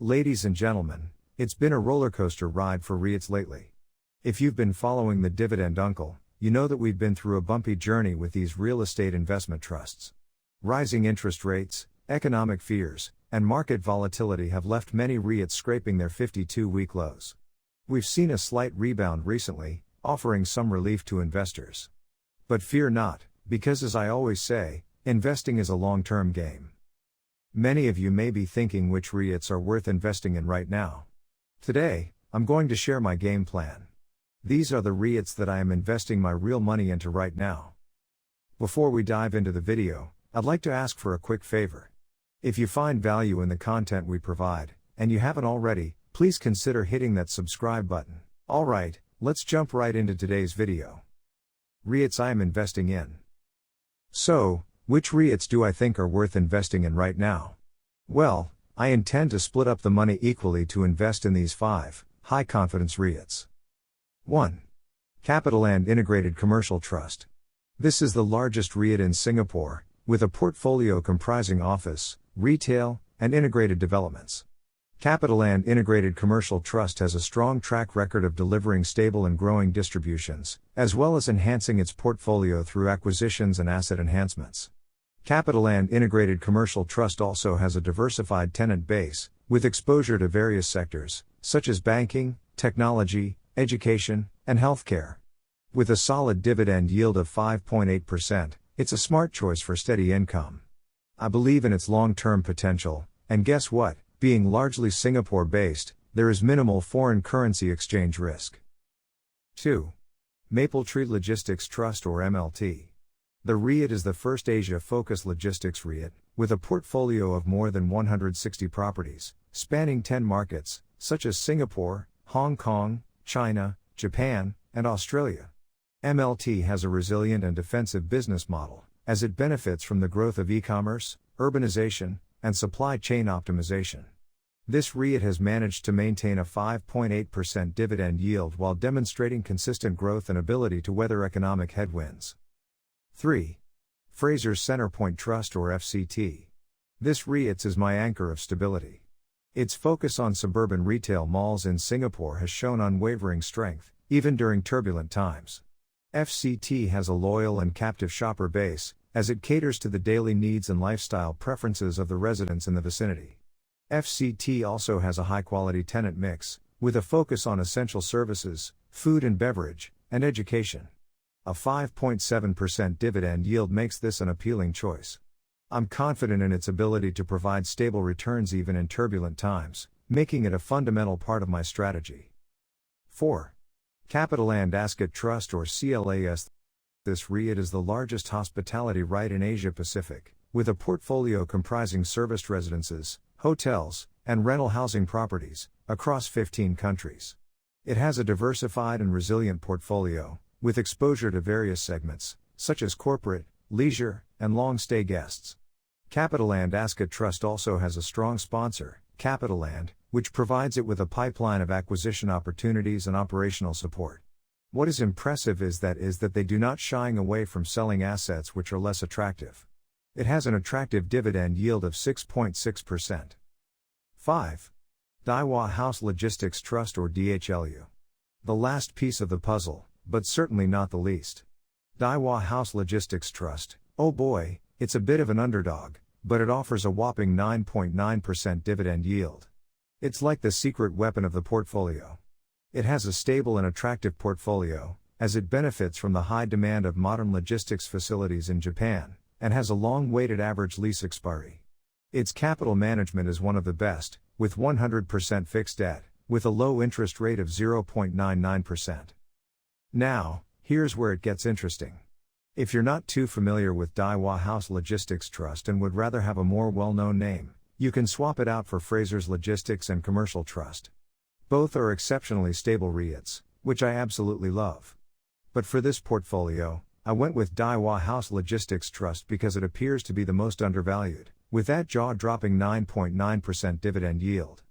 Ladies and gentlemen, it's been a rollercoaster ride for REITs lately. If you've been following the Dividend Uncle, you know that we've been through a bumpy journey with these real estate investment trusts. Rising interest rates, economic fears, and market volatility have left many REITs scraping their 52-week lows. We've seen a slight rebound recently, offering some relief to investors. But fear not, because as I always say, investing is a long-term game. Many of you may be thinking which REITs are worth investing in right now. Today, I'm going to share my game plan. These are the REITs that I am investing my real money into right now. Before we dive into the video, I'd like to ask for a quick favor. If you find value in the content we provide, and you haven't already, please consider hitting that subscribe button. Alright, let's jump right into today's video. REITs I am investing in. So, which REITs do I think are worth investing in right now? Well, I intend to split up the money equally to invest in these 5 high-confidence REITs. 1. CapitaLand Integrated Commercial Trust. This is the largest REIT in Singapore, with a portfolio comprising office, retail, and integrated developments. CapitaLand Integrated Commercial Trust has a strong track record of delivering stable and growing distributions, as well as enhancing its portfolio through acquisitions and asset enhancements. CapitaLand Integrated Commercial Trust also has a diversified tenant base, with exposure to various sectors, such as banking, technology, education, and healthcare. With a solid dividend yield of 5.8%, it's a smart choice for steady income. I believe in its long-term potential, and guess what? Being largely Singapore-based, there is minimal foreign currency exchange risk. 2. Mapletree Logistics Trust or MLT. The REIT is the first Asia-focused logistics REIT, with a portfolio of more than 160 properties, spanning 10 markets, such as Singapore, Hong Kong, China, Japan, and Australia. MLT has a resilient and defensive business model, as it benefits from the growth of e-commerce, urbanization, and supply chain optimization. This REIT has managed to maintain a 5.8% dividend yield while demonstrating consistent growth and ability to weather economic headwinds. 3. Fraser's Centrepoint Trust or FCT. This REIT is my anchor of stability. Its focus on suburban retail malls in Singapore has shown unwavering strength, even during turbulent times. FCT has a loyal and captive shopper base, as it caters to the daily needs and lifestyle preferences of the residents in the vicinity. FCT also has a high-quality tenant mix, with a focus on essential services, food and beverage, and education. A 5.7% dividend yield makes this an appealing choice. I'm confident in its ability to provide stable returns even in turbulent times, making it a fundamental part of my strategy. 4. CapitaLand Asset Trust or CLAS. This REIT is the largest hospitality REIT in Asia Pacific, with a portfolio comprising serviced residences, hotels, and rental housing properties, across 15 countries. It has a diversified and resilient portfolio, with exposure to various segments, such as corporate, leisure, and long-stay guests. CapitaLand Asset Trust also has a strong sponsor, CapitaLand, which provides it with a pipeline of acquisition opportunities and operational support. What is impressive is that they do not shy away from selling assets which are less attractive. It has an attractive dividend yield of 6.6%. 5. Daiwa House Logistics Trust or DHLU. The last piece of the puzzle, but certainly not the least. Daiwa House Logistics Trust, oh boy, it's a bit of an underdog, but it offers a whopping 9.9% dividend yield. It's like the secret weapon of the portfolio. It has a stable and attractive portfolio, as it benefits from the high demand of modern logistics facilities in Japan, and has a long weighted average lease expiry. Its capital management is one of the best, with 100% fixed debt, with a low interest rate of 0.99%. Now, here's where it gets interesting. If you're not too familiar with Daiwa House Logistics Trust and would rather have a more well-known name, you can swap it out for Fraser's Logistics and Commercial Trust. Both are exceptionally stable REITs, which I absolutely love. But for this portfolio, I went with Daiwa House Logistics Trust because it appears to be the most undervalued, with that jaw-dropping 9.9% dividend yield.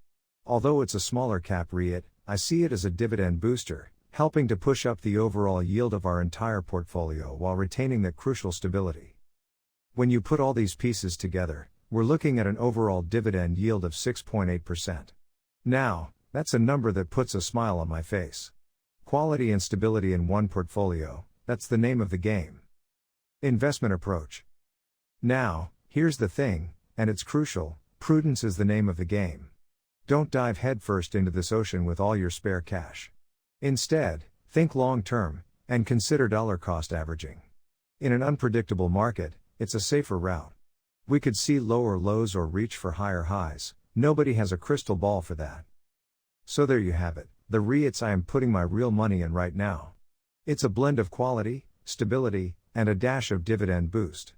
Although it's a smaller cap REIT, I see it as a dividend booster, helping to push up the overall yield of our entire portfolio while retaining that crucial stability. When you put all these pieces together, we're looking at an overall dividend yield of 6.8%. Now, that's a number that puts a smile on my face. Quality and stability in one portfolio, that's the name of the game. Investment approach. Now, here's the thing, and it's crucial, prudence is the name of the game. Don't dive headfirst into this ocean with all your spare cash. Instead, think long-term, and consider dollar cost averaging. In an unpredictable market, it's a safer route. We could see lower lows or reach for higher highs, nobody has a crystal ball for that. So there you have it, the REITs I am putting my real money in right now. It's a blend of quality, stability, and a dash of dividend boost.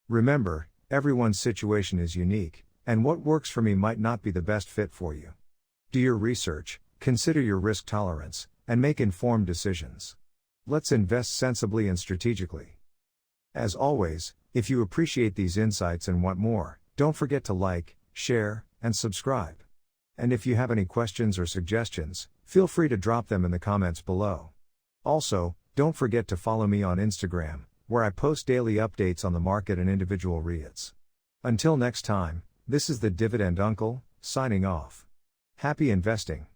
Remember, everyone's situation is unique, and what works for me might not be the best fit for you. Do your research, consider your risk tolerance, and make informed decisions. Let's invest sensibly and strategically. As always, if you appreciate these insights and want more, don't forget to like, share, and subscribe. And if you have any questions or suggestions, feel free to drop them in the comments below. Also, don't forget to follow me on Instagram, where I post daily updates on the market and individual REITs. Until next time, this is the Dividend Uncle, signing off. Happy investing.